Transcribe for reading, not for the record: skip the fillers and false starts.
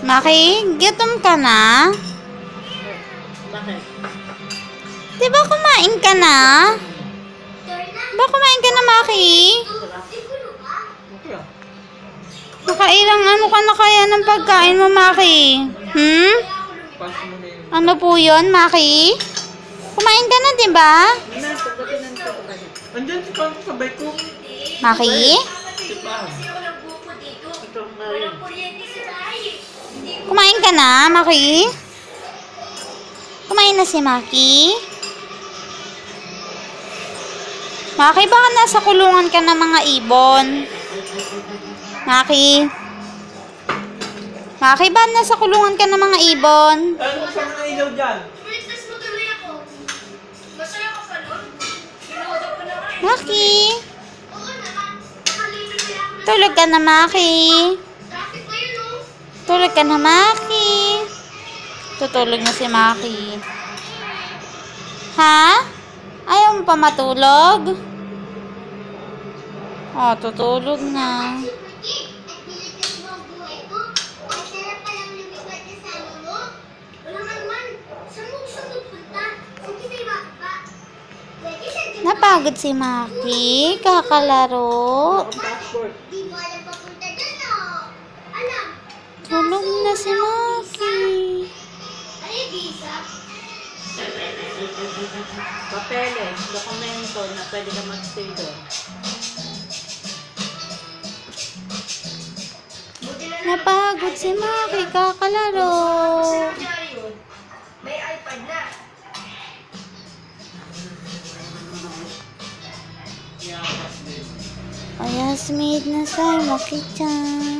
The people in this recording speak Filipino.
Maki, gutom ka na? Bakit? Diba kumain ka na? Diba kumain ka na, Maki? Nakailang ano ka na kaya ng pagkain mo, Maki? Ano po yun, Maki? Kumain ka na, diba? Andyan si Pang sabay ko. Maki? Si Pang. Ito na rin. Kumain ka na, Maki? Kumain na si Maki? Maki, baka nasa kulungan ka ng mga ibon? Maki? Maki, ba nasa kulungan ka ng mga ibon? Ano sa mga ilaw dyan? Maki? Tulog ka na, Maki? Tulog ka na, Maki? Tutulog na si Maki. Ha? Ayaw mo pa matulog? Oh, tutulog na. Napagod si Maki, kakalaro. Tulog na si Maki. Papeles, dokumento na pwede ka mag-stay doon. Napagod si Maki, kakalaro. May iPad na. Ayas made na sa Maki-chan.